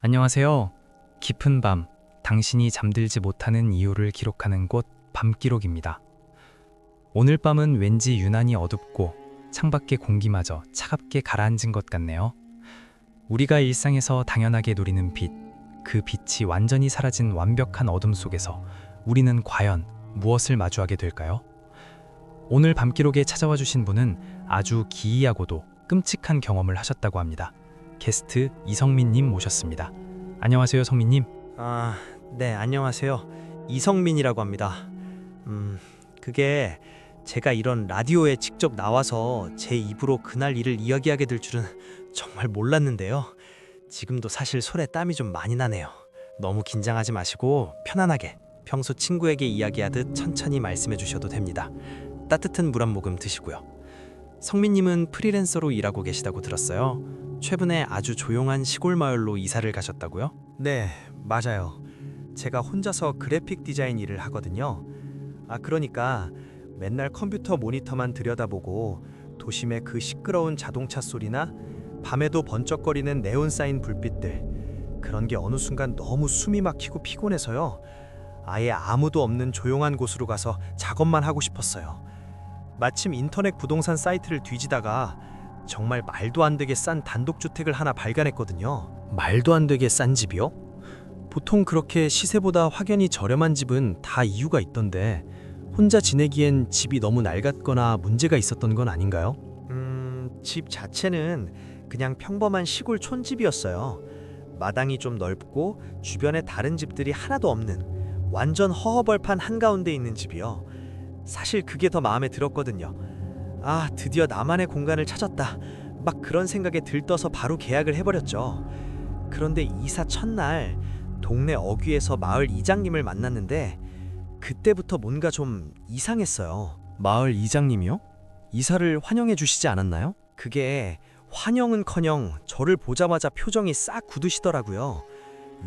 안녕하세요. 깊은 밤, 당신이 잠들지 못하는 이유를 기록하는 곳 밤기록입니다. 오늘 밤은 왠지 유난히 어둡고 창밖의 공기마저 차갑게 가라앉은 것 같네요. 우리가 일상에서 당연하게 누리는 빛, 그 빛이 완전히 사라진 완벽한 어둠 속에서 우리는 과연 무엇을 마주하게 될까요? 오늘 밤기록에 찾아와 주신 분은 아주 기이하고도 끔찍한 경험을 하셨다고 합니다. 게스트 이성민님 모셨습니다. 안녕하세요, 성민님. 네, 안녕하세요. 이성민이라고 합니다. 그게 제가 이런 라디오에 직접 나와서 제 입으로 그날 일을 이야기하게 될 줄은 정말 몰랐는데요. 지금도 사실 손에 땀이 좀 많이 나네요. 너무 긴장하지 마시고 편안하게 평소 친구에게 이야기하듯 천천히 말씀해 주셔도 됩니다. 따뜻한 물 한 모금 드시고요. 성민님은 프리랜서로 일하고 계시다고 들었어요. 최근에 아주 조용한 시골 마을로 이사를 가셨다고요? 네, 맞아요. 제가 혼자서 그래픽 디자인 일을 하거든요. 그러니까 맨날 컴퓨터 모니터만 들여다보고 도심의 그 시끄러운 자동차 소리나 밤에도 번쩍거리는 네온 사인 불빛들, 그런 게 어느 순간 너무 숨이 막히고 피곤해서요. 아예 아무도 없는 조용한 곳으로 가서 작업만 하고 싶었어요. 마침 인터넷 부동산 사이트를 뒤지다가 정말 말도 안 되게 싼 단독주택을 하나 발견했거든요. 말도 안 되게 싼 집이요? 보통 그렇게 시세보다 확연히 저렴한 집은 다 이유가 있던데 혼자 지내기엔 집이 너무 낡았거나 문제가 있었던 건 아닌가요? 집 자체는 그냥 평범한 시골 촌집이었어요. 마당이 좀 넓고 주변에 다른 집들이 하나도 없는 완전 허허벌판 한가운데 있는 집이요. 사실 그게 더 마음에 들었거든요. 드디어 나만의 공간을 찾았다. 막 그런 생각에 들떠서 바로 계약을 해버렸죠. 그런데 이사 첫날 동네 어귀에서 마을 이장님을 만났는데 그때부터 뭔가 좀 이상했어요. 마을 이장님이요? 이사를 환영해 주시지 않았나요? 그게 환영은커녕 저를 보자마자 표정이 싹 굳으시더라고요.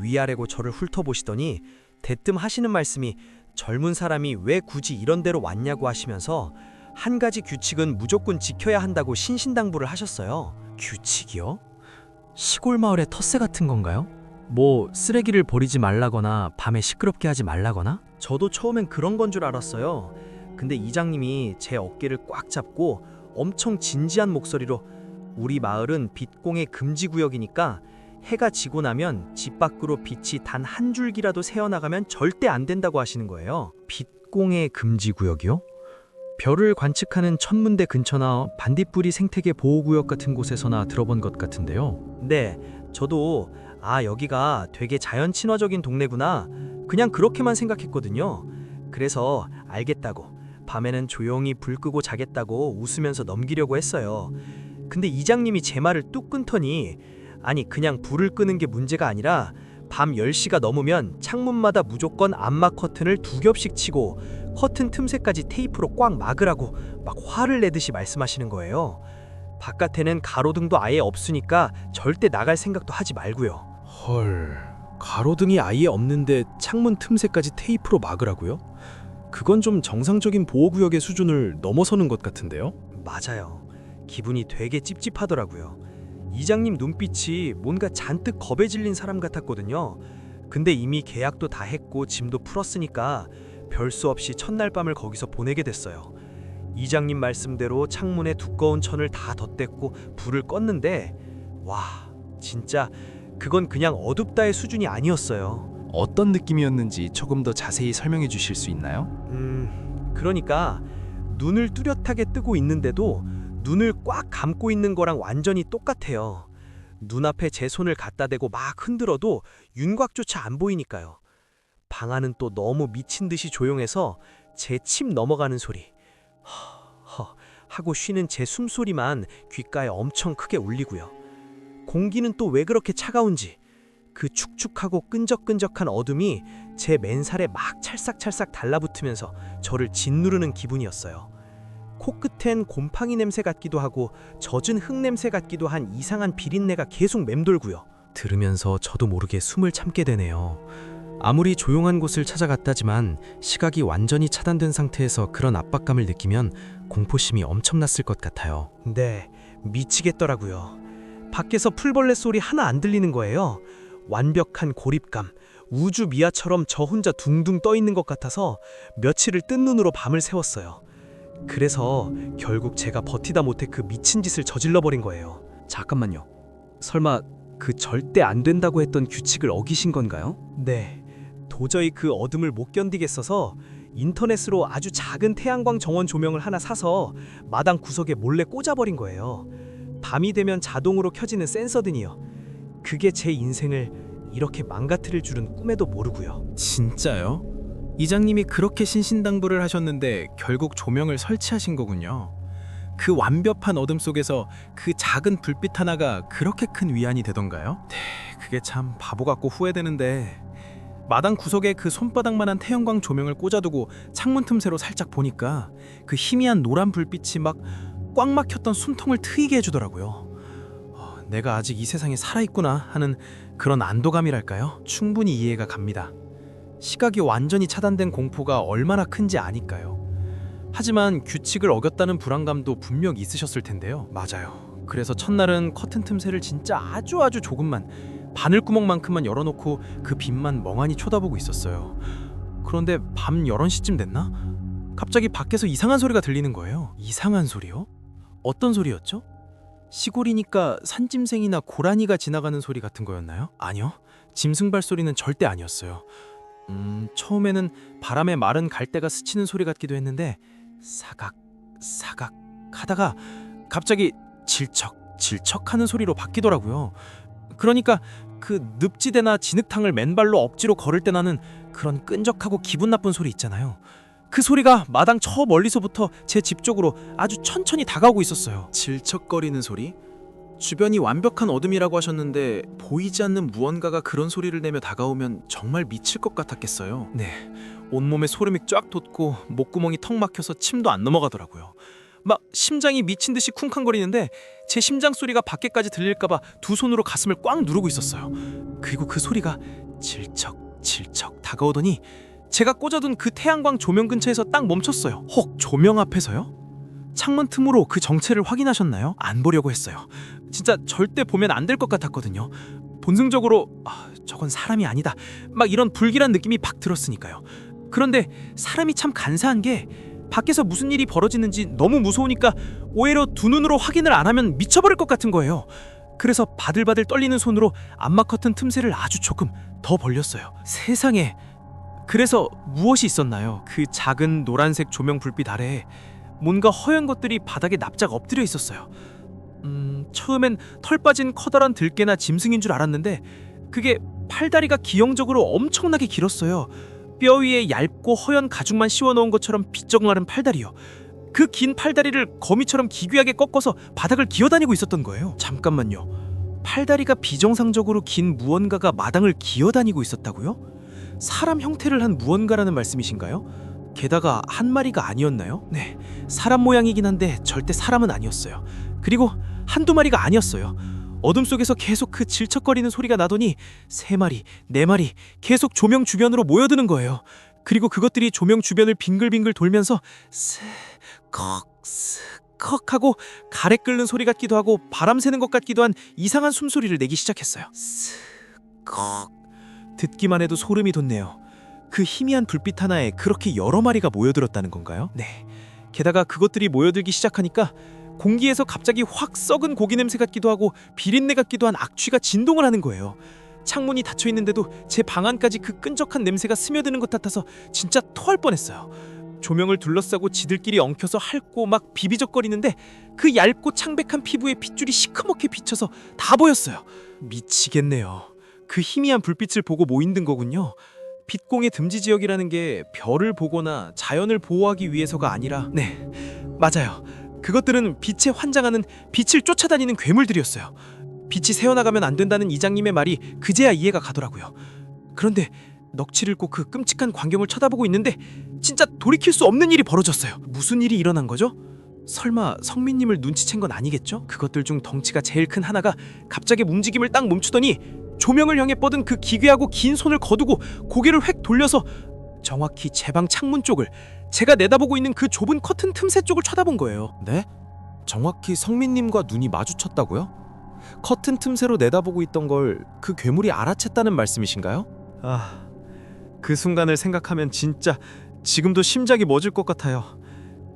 위아래고 저를 훑어보시더니 대뜸 하시는 말씀이 젊은 사람이 왜 굳이 이런 데로 왔냐고 하시면서 한 가지 규칙은 무조건 지켜야 한다고 신신당부를 하셨어요. 규칙이요? 시골 마을의 텃세 같은 건가요? 뭐 쓰레기를 버리지 말라거나 밤에 시끄럽게 하지 말라거나? 저도 처음엔 그런 건 줄 알았어요. 근데 이장님이 제 어깨를 꽉 잡고 엄청 진지한 목소리로 우리 마을은 빛공해 금지 구역이니까 해가 지고 나면 집 밖으로 빛이 단 한 줄기라도 새어나가면 절대 안 된다고 하시는 거예요. 빛공해 금지 구역이요? 별을 관측하는 천문대 근처나 반딧불이 생태계 보호구역 같은 곳에서나 들어본 것 같은데요. 네, 저도 여기가 되게 자연 친화적인 동네구나 그냥 그렇게만 생각했거든요. 그래서 알겠다고 밤에는 조용히 불 끄고 자겠다고 웃으면서 넘기려고 했어요. 근데 이장님이 제 말을 뚝 끊더니 그냥 불을 끄는 게 문제가 아니라 밤 10시가 넘으면 창문마다 무조건 암막 커튼을 2겹씩 치고 커튼 틈새까지 테이프로 꽉 막으라고 막 화를 내듯이 말씀하시는 거예요. 바깥에는 가로등도 아예 없으니까 절대 나갈 생각도 하지 말고요. 헐, 가로등이 아예 없는데 창문 틈새까지 테이프로 막으라고요? 그건 좀 정상적인 보호구역의 수준을 넘어서는 것 같은데요? 맞아요. 기분이 되게 찝찝하더라고요. 이장님 눈빛이 뭔가 잔뜩 겁에 질린 사람 같았거든요. 근데 이미 계약도 다 했고 짐도 풀었으니까 별 수 없이 첫날 밤을 거기서 보내게 됐어요. 이장님 말씀대로 창문에 두꺼운 천을 다 덧댔고 불을 껐는데 와, 진짜 그건 그냥 어둡다의 수준이 아니었어요. 어떤 느낌이었는지 조금 더 자세히 설명해 주실 수 있나요? 그러니까 눈을 뚜렷하게 뜨고 있는데도 눈을 꽉 감고 있는 거랑 완전히 똑같아요. 눈앞에 제 손을 갖다 대고 막 흔들어도 윤곽조차 안 보이니까요. 방 안은 또 너무 미친 듯이 조용해서 제 침 넘어가는 소리, 허 하고 쉬는 제 숨소리만 귓가에 엄청 크게 울리고요. 공기는 또 왜 그렇게 차가운지 그 축축하고 끈적끈적한 어둠이 제 맨살에 막 찰싹찰싹 달라붙으면서 저를 짓누르는 기분이었어요. 코끝엔 곰팡이 냄새 같기도 하고 젖은 흙 냄새 같기도 한 이상한 비린내가 계속 맴돌고요. 들으면서 저도 모르게 숨을 참게 되네요. 아무리 조용한 곳을 찾아갔다지만 시각이 완전히 차단된 상태에서 그런 압박감을 느끼면 공포심이 엄청났을 것 같아요. 네, 미치겠더라고요. 밖에서 풀벌레 소리 하나 안 들리는 거예요. 완벽한 고립감, 우주 미아처럼 저 혼자 둥둥 떠 있는 것 같아서 며칠을 뜬 눈으로 밤을 새웠어요. 그래서 결국 제가 버티다 못해 그 미친 짓을 저질러 버린 거예요. 잠깐만요. 설마 그 절대 안 된다고 했던 규칙을 어기신 건가요? 네, 도저히 그 어둠을 못 견디겠어서 인터넷으로 아주 작은 태양광 정원 조명을 하나 사서 마당 구석에 몰래 꽂아버린 거예요. 밤이 되면 자동으로 켜지는 센서등이요. 그게 제 인생을 이렇게 망가뜨릴 줄은 꿈에도 모르고요. 진짜요? 이장님이 그렇게 신신당부를 하셨는데 결국 조명을 설치하신 거군요. 그 완벽한 어둠 속에서 그 작은 불빛 하나가 그렇게 큰 위안이 되던가요? 네, 그게 참 바보 같고 후회되는데 마당 구석에 그 손바닥만한 태양광 조명을 꽂아두고 창문 틈새로 살짝 보니까 그 희미한 노란 불빛이 막 꽉 막혔던 숨통을 트이게 해주더라고요. 내가 아직 이 세상에 살아있구나 하는 그런 안도감이랄까요? 충분히 이해가 갑니다. 시각이 완전히 차단된 공포가 얼마나 큰지 아니까요. 하지만 규칙을 어겼다는 불안감도 분명 있으셨을 텐데요. 맞아요. 그래서 첫날은 커튼 틈새를 진짜 아주 조금만, 바늘구멍만큼만 열어놓고 그 빛만 멍하니 쳐다보고 있었어요. 그런데 밤 11시쯤 됐나? 갑자기 밖에서 이상한 소리가 들리는 거예요. 이상한 소리요? 어떤 소리였죠? 시골이니까 산짐승이나 고라니가 지나가는 소리 같은 거였나요? 아니요. 짐승 발소리는 절대 아니었어요. 처음에는 바람에 마른 갈대가 스치는 소리 같기도 했는데 사각 하다가 갑자기 질척 하는 소리로 바뀌더라고요. 그러니까 그 늪지대나 진흙탕을 맨발로 억지로 걸을 때 나는 그런 끈적하고 기분 나쁜 소리 있잖아요. 그 소리가 마당 저 멀리서부터 제 집 쪽으로 아주 천천히 다가오고 있었어요. 질척거리는 소리? 주변이 완벽한 어둠이라고 하셨는데 보이지 않는 무언가가 그런 소리를 내며 다가오면 정말 미칠 것 같았겠어요. 네, 온몸에 소름이 쫙 돋고 목구멍이 턱 막혀서 침도 안 넘어가더라고요. 막 심장이 미친 듯이 쿵쾅거리는데 제 심장 소리가 밖에까지 들릴까봐 두 손으로 가슴을 꽉 누르고 있었어요. 그리고 그 소리가 질척 다가오더니 제가 꽂아둔 그 태양광 조명 근처에서 딱 멈췄어요. 혹 조명 앞에서요? 창문 틈으로 그 정체를 확인하셨나요? 안 보려고 했어요. 진짜 절대 보면 안 될 것 같았거든요. 본능적으로 저건 사람이 아니다 막 이런 불길한 느낌이 팍 들었으니까요. 그런데 사람이 참 간사한 게 밖에서 무슨 일이 벌어지는지 너무 무서우니까 오히려 두 눈으로 확인을 안 하면 미쳐버릴 것 같은 거예요. 그래서 바들바들 떨리는 손으로 암막 커튼 틈새를 아주 조금 더 벌렸어요. 세상에, 그래서 무엇이 있었나요? 그 작은 노란색 조명 불빛 아래에 뭔가 허연 것들이 바닥에 납작 엎드려 있었어요. 처음엔 털 빠진 커다란 들개나 짐승인 줄 알았는데 그게 팔다리가 기형적으로 엄청나게 길었어요. 뼈 위에 얇고 허연 가죽만 씌워놓은 것처럼 비쩍마른 팔다리요. 그 긴 팔다리를 거미처럼 기괴하게 꺾어서 바닥을 기어다니고 있었던 거예요. 잠깐만요. 팔다리가 비정상적으로 긴 무언가가 마당을 기어다니고 있었다고요? 사람 형태를 한 무언가라는 말씀이신가요? 게다가 한 마리가 아니었나요? 네, 사람 모양이긴 한데 절대 사람은 아니었어요. 그리고 한두 마리가 아니었어요. 어둠 속에서 계속 그 질척거리는 소리가 나더니 3마리, 4마리 계속 조명 주변으로 모여드는 거예요. 그리고 그것들이 조명 주변을 빙글빙글 돌면서 스컥 하고 가래 끓는 소리 같기도 하고 바람 새는 것 같기도 한 이상한 숨소리를 내기 시작했어요. 스컥. 듣기만 해도 소름이 돋네요. 그 희미한 불빛 하나에 그렇게 여러 마리가 모여들었다는 건가요? 네. 게다가 그것들이 모여들기 시작하니까 공기에서 갑자기 확 썩은 고기 냄새 같기도 하고 비린내 같기도 한 악취가 진동을 하는 거예요. 창문이 닫혀 있는데도 제 방 안까지 그 끈적한 냄새가 스며드는 것 같아서 진짜 토할 뻔했어요. 조명을 둘러싸고 지들끼리 엉켜서 핥고 막 비비적거리는데 그 얇고 창백한 피부에 핏줄이 시커멓게 비쳐서 다 보였어요. 미치겠네요. 그 희미한 불빛을 보고 모인든 거군요. 빛공의 듬지 지역이라는 게 별을 보거나 자연을 보호하기 위해서가 아니라, 네, 맞아요. 그것들은 빛에 환장하는, 빛을 쫓아다니는 괴물들이었어요. 빛이 새어나가면 안 된다는 이장님의 말이 그제야 이해가 가더라고요. 그런데 넋을 잃고 그 끔찍한 광경을 쳐다보고 있는데 진짜 돌이킬 수 없는 일이 벌어졌어요. 무슨 일이 일어난 거죠? 설마 성민님을 눈치챈 건 아니겠죠? 그것들 중 덩치가 제일 큰 하나가 갑자기 움직임을 딱 멈추더니 조명을 향해 뻗은 그 기괴하고 긴 손을 거두고 고개를 획 돌려서 정확히 제 방 창문 쪽을, 제가 내다보고 있는 그 좁은 커튼 틈새 쪽을 쳐다본 거예요. 네? 정확히 성민님과 눈이 마주쳤다고요? 커튼 틈새로 내다보고 있던 걸 그 괴물이 알아챘다는 말씀이신가요? 아, 그 순간을 생각하면 진짜 지금도 심장이 멎을 것 같아요.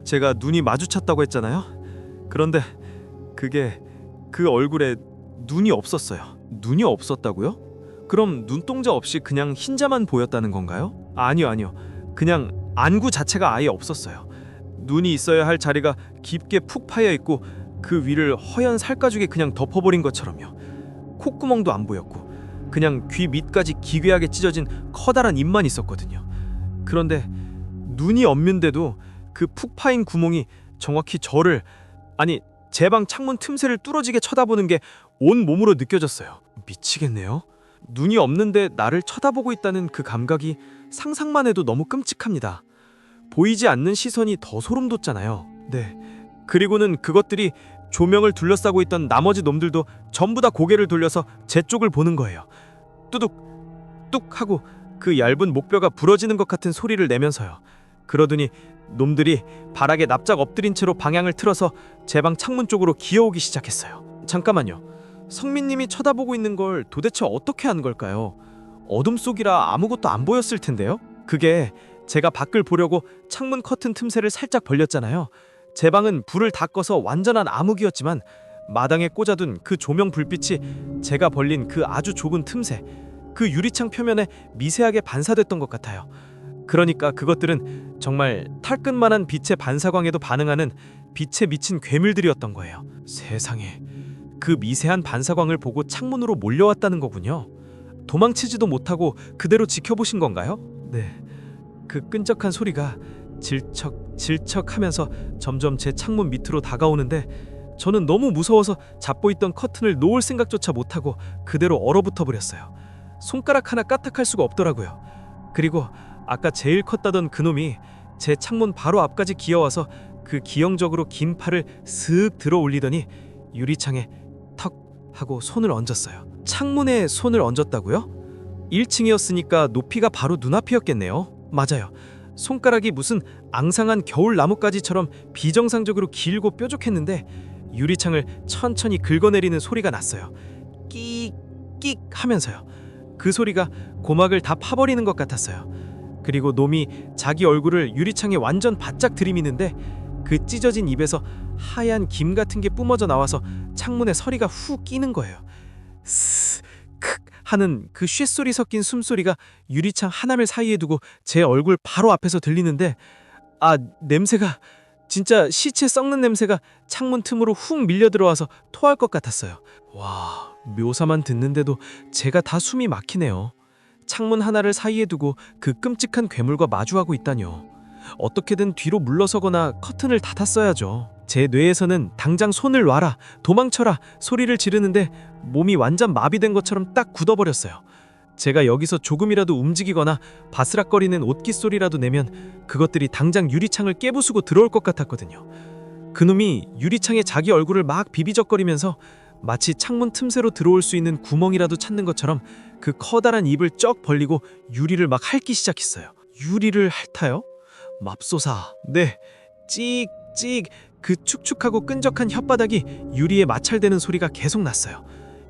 제가 눈이 마주쳤다고 했잖아요. 그런데 그게 그 얼굴에 눈이 없었어요. 눈이 없었다고요? 그럼 눈동자 없이 그냥 흰자만 보였다는 건가요? 아니요. 그냥 안구 자체가 아예 없었어요. 눈이 있어야 할 자리가 깊게 푹 파여 있고 그 위를 허연 살가죽이 그냥 덮어버린 것처럼요. 콧구멍도 안 보였고 그냥 귀 밑까지 기괴하게 찢어진 커다란 입만 있었거든요. 그런데 눈이 없는데도 그 푹 파인 구멍이 정확히 저를, 아니 제 방 창문 틈새를 뚫어지게 쳐다보는 게 온 몸으로 느껴졌어요. 미치겠네요. 눈이 없는데 나를 쳐다보고 있다는 그 감각이 상상만 해도 너무 끔찍합니다. 보이지 않는 시선이 더 소름 돋잖아요. 네. 그리고는 그것들이 조명을 둘러싸고 있던 나머지 놈들도 전부 다 고개를 돌려서 제 쪽을 보는 거예요. 뚜둑 뚝 하고 그 얇은 목뼈가 부러지는 것 같은 소리를 내면서요. 그러더니 놈들이 바닥에 납작 엎드린 채로 방향을 틀어서 제 방 창문 쪽으로 기어오기 시작했어요. 잠깐만요. 성민님이 쳐다보고 있는 걸 도대체 어떻게 한 걸까요? 어둠 속이라 아무것도 안 보였을 텐데요. 그게 제가 밖을 보려고 창문 커튼 틈새를 살짝 벌렸잖아요. 제 방은 불을 다 꺼서 완전한 암흑이었지만 마당에 꽂아둔 그 조명 불빛이 제가 벌린 그 아주 좁은 틈새, 그 유리창 표면에 미세하게 반사됐던 것 같아요. 그러니까 그것들은 정말 탈끝만한 빛의 반사광에도 반응하는 빛에 미친 괴물들이었던 거예요. 세상에, 그 미세한 반사광을 보고 창문으로 몰려왔다는 거군요. 도망치지도 못하고 그대로 지켜보신 건가요? 네. 그 끈적한 소리가 질척하면서 점점 제 창문 밑으로 다가오는데 저는 너무 무서워서 잡고 있던 커튼을 놓을 생각조차 못하고 그대로 얼어붙어 버렸어요. 손가락 하나 까딱할 수가 없더라고요. 그리고 아까 제일 컸다던 그놈이 제 창문 바로 앞까지 기어와서 그 기형적으로 긴 팔을 슥 들어 올리더니 유리창에 턱 하고 손을 얹었어요. 창문에 손을 얹었다고요? 1층이었으니까 높이가 바로 눈앞이었겠네요. 맞아요. 손가락이 무슨 앙상한 겨울 나뭇가지처럼 비정상적으로 길고 뾰족했는데 유리창을 천천히 긁어내리는 소리가 났어요. 끽끽 하면서요. 그 소리가 고막을 다 파버리는 것 같았어요. 그리고 놈이 자기 얼굴을 유리창에 완전 바짝 들이미는데 그 찢어진 입에서 하얀 김 같은 게 뿜어져 나와서 창문에 서리가 훅 끼는 거예요. 스크 하는 그 쇳소리 섞인 숨소리가 유리창 하나멜 사이에 두고 제 얼굴 바로 앞에서 들리는데, 아, 냄새가 진짜 시체 썩는 냄새가 창문 틈으로 훅 밀려 들어와서 토할 것 같았어요. 와, 묘사만 듣는데도 제가 다 숨이 막히네요. 창문 하나를 사이에 두고 그 끔찍한 괴물과 마주하고 있다뇨. 어떻게든 뒤로 물러서거나 커튼을 닫았어야죠. 제 뇌에서는 당장 손을 놔라, 도망쳐라 소리를 지르는데 몸이 완전 마비된 것처럼 딱 굳어버렸어요. 제가 여기서 조금이라도 움직이거나 바스락거리는 옷깃 소리라도 내면 그것들이 당장 유리창을 깨부수고 들어올 것 같았거든요. 그놈이 유리창에 자기 얼굴을 막 비비적거리면서 마치 창문 틈새로 들어올 수 있는 구멍이라도 찾는 것처럼 그 커다란 입을 쩍 벌리고 유리를 막 핥기 시작했어요. 유리를 핥아요? 맙소사. 네, 찍찍 그 축축하고 끈적한 혓바닥이 유리에 마찰되는 소리가 계속 났어요.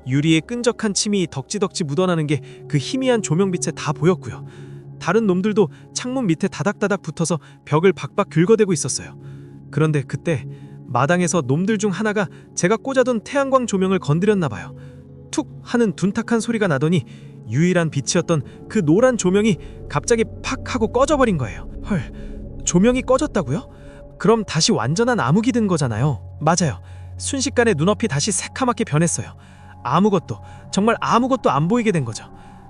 유리에 끈적한 침이 덕지덕지 묻어나는 게 그 희미한 조명빛에 다 보였고요. 다른 놈들도 창문 밑에 다닥다닥 붙어서 벽을 박박 긁어대고 있었어요. 그런데 그때 마당에서 놈들 중 하나가 제가 꽂아둔 태양광 조명을 건드렸나 봐요. 툭 하는 둔탁한 소리가 나더니 유일한 빛이었던 그 노란 조명이 갑자기 팍 하고 꺼져버린 거예요. 헐, 조명이 꺼졌다고요? 그럼 다시 완전한 암흑이 든 거잖아요. 맞아요. 순식간에 눈앞이 다시 새카맣게 변했어요. 아무것도, 정말 아무것도 안 보이게 된 거죠.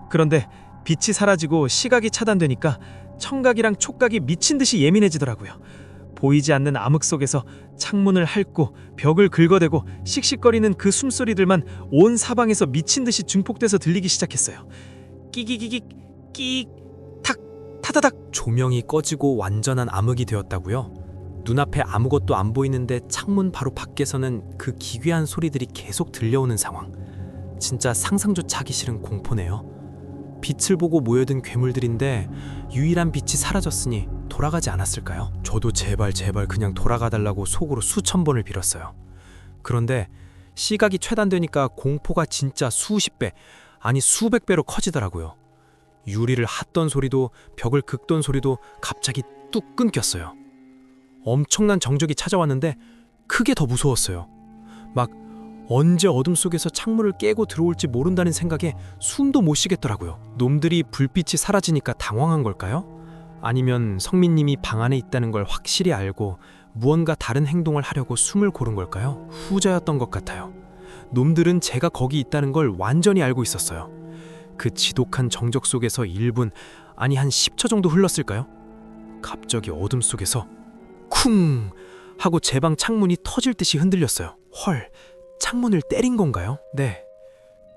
그런데 빛이 사라지고 시각이 차단되니까 청각이랑 촉각이 미친 듯이 예민해지더라고요. 보이지 않는 암흑 속에서 창문을 핥고 벽을 긁어대고 씩씩거리는 그 숨소리들만 온 사방에서 미친 듯이 증폭돼서 들리기 시작했어요. 끼기기기 끼 탁 타다닥. 조명이 꺼지고 완전한 암흑이 되었다고요? 눈앞에 아무것도 안 보이는데 창문 바로 밖에서는 그 기괴한 소리들이 계속 들려오는 상황. 진짜 상상조차 하기 싫은 공포네요. 빛을 보고 모여든 괴물들인데 유일한 빛이 사라졌으니 돌아가지 않았을까요? 저도 제발 그냥 돌아가달라고 속으로 수천 번을 빌었어요. 그런데 시각이 최단되니까 공포가 진짜 수십 배, 아니 수백 배로 커지더라고요. 유리를 핫던 소리도 벽을 긁던 소리도 갑자기 뚝 끊겼어요. 엄청난 정적이 찾아왔는데 크게 더 무서웠어요. 막 언제 어둠 속에서 창문을 깨고 들어올지 모른다는 생각에 숨도 못 쉬겠더라고요. 놈들이 불빛이 사라지니까 당황한 걸까요? 아니면 성민님이 방 안에 있다는 걸 확실히 알고 무언가 다른 행동을 하려고 숨을 고른 걸까요? 후자였던 것 같아요. 놈들은 제가 거기 있다는 걸 완전히 알고 있었어요. 그 지독한 정적 속에서 1분, 아니 한 10초 정도 흘렀을까요? 갑자기 어둠 속에서 쿵 하고 제 방 창문이 터질 듯이 흔들렸어요. 헐, 창문을 때린 건가요? 네.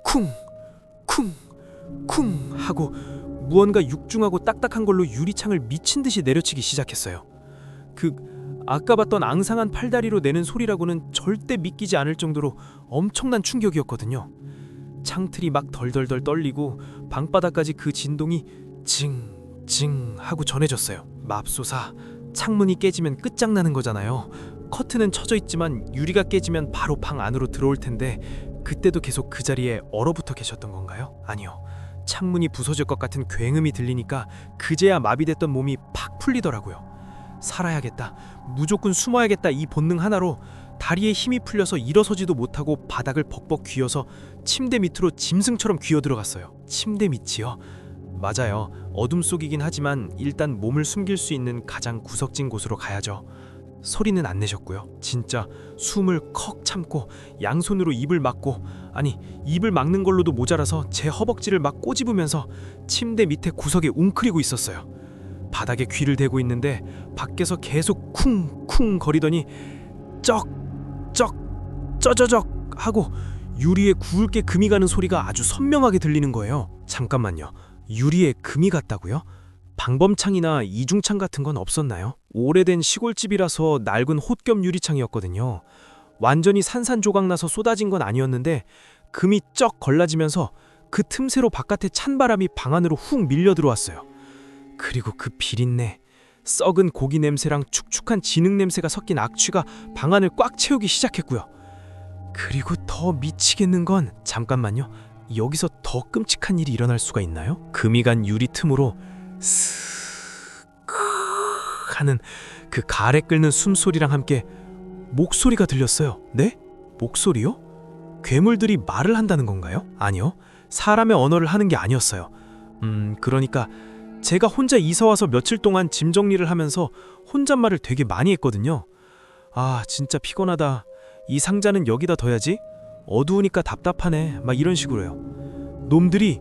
쿵, 쿵, 쿵 하고 무언가 육중하고 딱딱한 걸로 유리창을 미친 듯이 내려치기 시작했어요. 아까 봤던 앙상한 팔다리로 내는 소리라고는 절대 믿기지 않을 정도로 엄청난 충격이었거든요. 창틀이 막 덜덜덜 떨리고 방바닥까지 그 진동이 징징 하고 전해졌어요. 맙소사, 창문이 깨지면 끝장나는 거잖아요. 커튼은 쳐져 있지만 유리가 깨지면 바로 방 안으로 들어올 텐데 그때도 계속 그 자리에 얼어붙어 계셨던 건가요? 아니요. 창문이 부서질 것 같은 굉음이 들리니까 그제야 마비됐던 몸이 팍 풀리더라고요. 살아야겠다, 무조건 숨어야겠다, 이 본능 하나로 다리에 힘이 풀려서 일어서지도 못하고 바닥을 벅벅 귀어서 침대 밑으로 짐승처럼 기어 들어갔어요. 침대 밑이요? 맞아요. 어둠 속이긴 하지만 일단 몸을 숨길 수 있는 가장 구석진 곳으로 가야죠. 소리는 안 내셨고요. 진짜 숨을 컥 참고 양손으로 입을 막고, 아니 입을 막는 걸로도 모자라서 제 허벅지를 막 꼬집으면서 침대 밑에 구석에 웅크리고 있었어요. 바닥에 귀를 대고 있는데 밖에서 계속 쿵쿵 거리더니 쩍쩍 쩌저적 하고 유리에 굵게 금이 가는 소리가 아주 선명하게 들리는 거예요. 잠깐만요. 유리에 금이 갔다고요? 방범창이나 이중창 같은 건 없었나요? 오래된 시골집이라서 낡은 홑겹 유리창이었거든요. 완전히 산산조각나서 쏟아진 건 아니었는데 금이 쩍 걸라지면서 그 틈새로 바깥에 찬 바람이 방 안으로 훅 밀려 들어왔어요. 그리고 그 비린내, 썩은 고기 냄새랑 축축한 진흙 냄새가 섞인 악취가 방 안을 꽉 채우기 시작했고요. 그리고 더 미치겠는 건, 잠깐만요. 여기서 더 끔찍한 일이 일어날 수가 있나요? 금이 간 유리 틈으로 스크 하는 그 가래 끓는 숨소리랑 함께 목소리가 들렸어요. 네? 목소리요? 괴물들이 말을 한다는 건가요? 아니요. 사람의 언어를 하는 게 아니었어요. 그러니까 제가 혼자 이사와서 며칠 동안 짐 정리를 하면서 혼잣말을 되게 많이 했거든요. 아, 진짜 피곤하다. 이 상자는 여기다 둬야지. 어두우니까 답답하네. 막 이런 식으로요. 놈들이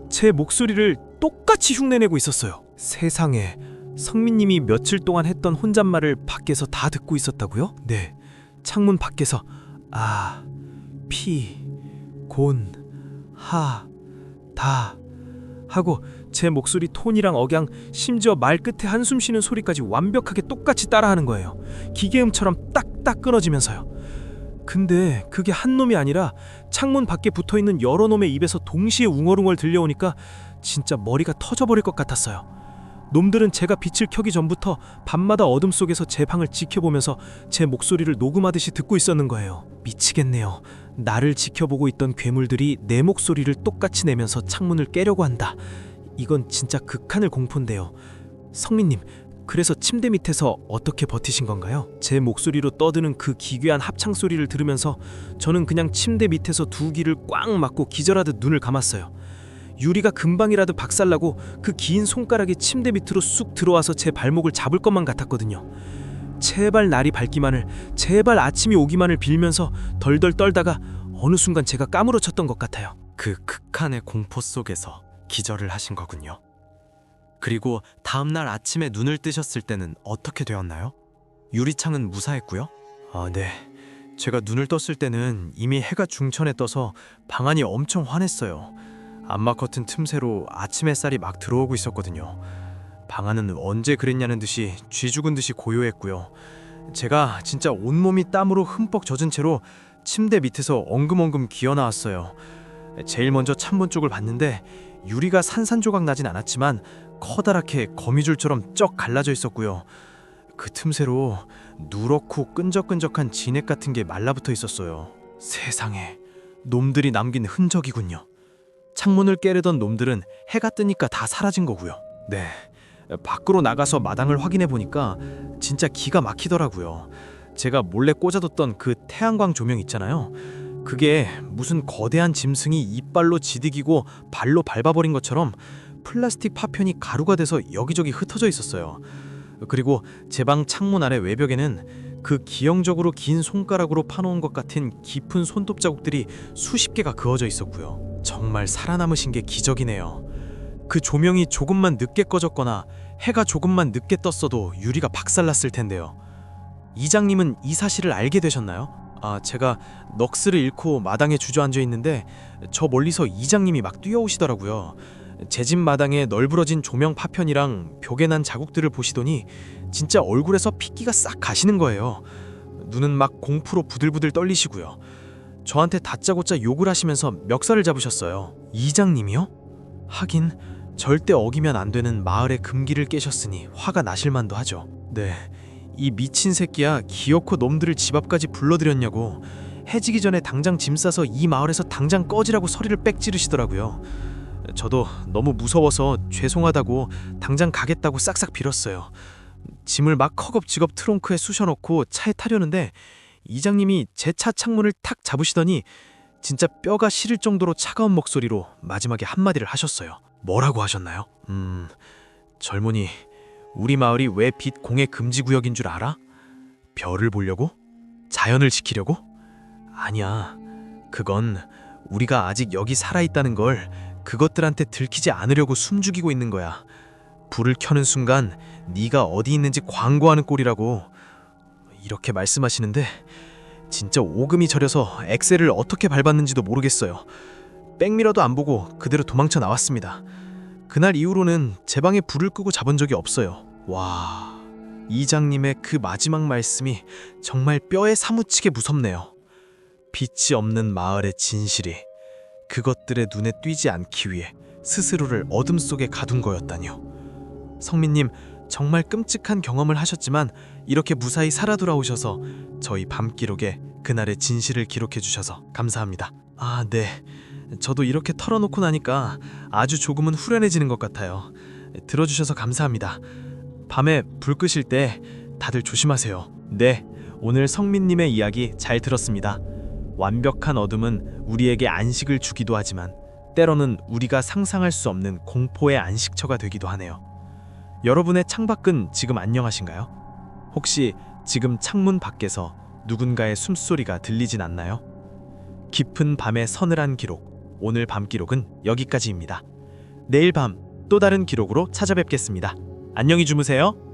제 목소리를 똑같이 흉내내고 있었어요. 세상에, 성민님이 며칠 동안 했던 혼잣말을 밖에서 다 듣고 있었다고요? 네. 창문 밖에서 아, 피, 곤, 하, 다 하고 제 목소리 톤이랑 억양, 심지어 말끝에 한숨 쉬는 소리까지 완벽하게 똑같이 따라하는 거예요. 기계음처럼 딱딱 끊어지면서요. 근데 그게 한 놈이 아니라 창문 밖에 붙어있는 여러 놈의 입에서 동시에 웅얼웅얼 들려오니까 진짜 머리가 터져버릴 것 같았어요. 놈들은 제가 빛을 켜기 전부터 밤마다 어둠 속에서 제 방을 지켜보면서 제 목소리를 녹음하듯이 듣고 있었는 거예요. 미치겠네요. 나를 지켜보고 있던 괴물들이 내 목소리를 똑같이 내면서 창문을 깨려고 한다. 이건 진짜 극한의 공포인데요. 성민님, 그래서 침대 밑에서 어떻게 버티신 건가요? 제 목소리로 떠드는 그 기괴한 합창 소리를 들으면서 저는 그냥 침대 밑에서 두 귀를 꽉 막고 기절하듯 눈을 감았어요. 유리가 금방이라도 박살나고 그 긴 손가락이 침대 밑으로 쑥 들어와서 제 발목을 잡을 것만 같았거든요. 제발 날이 밝기만을, 제발 아침이 오기만을 빌면서 덜덜 떨다가 어느 순간 제가 까무러쳤던 것 같아요. 그 극한의 공포 속에서 기절을 하신 거군요. 그리고 다음날 아침에 눈을 뜨셨을 때는 어떻게 되었나요? 유리창은 무사했고요? 아, 네. 제가 눈을 떴을 때는 이미 해가 중천에 떠서 방 안이 엄청 환했어요. 암막 커튼 틈새로 아침 햇살이 막 들어오고 있었거든요. 방 안은 언제 그랬냐는 듯이 쥐 죽은 듯이 고요했고요. 제가 진짜 온몸이 땀으로 흠뻑 젖은 채로 침대 밑에서 엉금엉금 기어 나왔어요. 제일 먼저 창문 쪽을 봤는데 유리가 산산조각 나진 않았지만 커다랗게 거미줄처럼 쩍 갈라져 있었고요. 그 틈새로 누렇고 끈적끈적한 진액 같은 게 말라붙어 있었어요. 세상에, 놈들이 남긴 흔적이군요. 창문을 깨르던 놈들은 해가 뜨니까 다 사라진 거고요. 네, 밖으로 나가서 마당을 확인해 보니까 진짜 기가 막히더라고요. 제가 몰래 꽂아뒀던 그 태양광 조명 있잖아요. 그게 무슨 거대한 짐승이 이빨로 지득이고 발로 밟아버린 것처럼 플라스틱 파편이 가루가 돼서 여기저기 흩어져 있었어요. 그리고 제 방 창문 아래 외벽에는 그 기형적으로 긴 손가락으로 파놓은 것 같은 깊은 손톱 자국들이 수십 개가 그어져 있었고요. 정말 살아남으신 게 기적이네요. 그 조명이 조금만 늦게 꺼졌거나 해가 조금만 늦게 떴어도 유리가 박살났을 텐데요. 이장님은 이 사실을 알게 되셨나요? 제가 넋을 잃고 마당에 주저앉아 있는데 저 멀리서 이장님이 막 뛰어오시더라고요. 제 집 마당에 널브러진 조명 파편이랑 벽에 난 자국들을 보시더니 진짜 얼굴에서 핏기가 싹 가시는 거예요. 눈은 막 공포로 부들부들 떨리시고요. 저한테 다짜고짜 욕을 하시면서 멱살을 잡으셨어요. 이장님이요? 하긴 절대 어기면 안 되는 마을의 금기를 깨셨으니 화가 나실만도 하죠. 네, 이 미친 새끼야 기어코 놈들을 집 앞까지 불러들였냐고 해지기 전에 당장 짐 싸서 이 마을에서 당장 꺼지라고 소리를 빽 지르시더라고요. 저도 너무 무서워서 죄송하다고 당장 가겠다고 싹싹 빌었어요. 짐을 막 허겁지겁 트렁크에 쑤셔넣고 차에 타려는데 이장님이 제 차 창문을 탁 잡으시더니 진짜 뼈가 시릴 정도로 차가운 목소리로 마지막에 한마디를 하셨어요. 뭐라고 하셨나요? 젊은이, 우리 마을이 왜 빛 공해 금지 구역인 줄 알아? 별을 보려고? 자연을 지키려고? 아니야. 그건 우리가 아직 여기 살아있다는 걸 그것들한테 들키지 않으려고 숨죽이고 있는 거야. 불을 켜는 순간 네가 어디 있는지 광고하는 꼴이라고. 이렇게 말씀하시는데 진짜 오금이 저려서 엑셀을 어떻게 밟았는지도 모르겠어요. 백미러도 안 보고 그대로 도망쳐 나왔습니다. 그날 이후로는 제 방에 불을 끄고 자본 적이 없어요. 와, 이장님의 그 마지막 말씀이 정말 뼈에 사무치게 무섭네요. 빛이 없는 마을의 진실이 그것들의 눈에 띄지 않기 위해 스스로를 어둠 속에 가둔 거였다니요. 성민님, 정말 끔찍한 경험을 하셨지만 이렇게 무사히 살아 돌아오셔서 저희 밤기록에 그날의 진실을 기록해 주셔서 감사합니다. 네. 저도 이렇게 털어놓고 나니까 아주 조금은 후련해지는 것 같아요. 들어주셔서 감사합니다. 밤에 불 끄실 때 다들 조심하세요. 네, 오늘 성민님의 이야기 잘 들었습니다. 완벽한 어둠은 우리에게 안식을 주기도 하지만 때로는 우리가 상상할 수 없는 공포의 안식처가 되기도 하네요. 여러분의 창밖은 지금 안녕하신가요? 혹시 지금 창문 밖에서 누군가의 숨소리가 들리진 않나요? 깊은 밤의 서늘한 기록, 오늘 밤 기록은 여기까지입니다. 내일 밤 또 다른 기록으로 찾아뵙겠습니다. 안녕히 주무세요.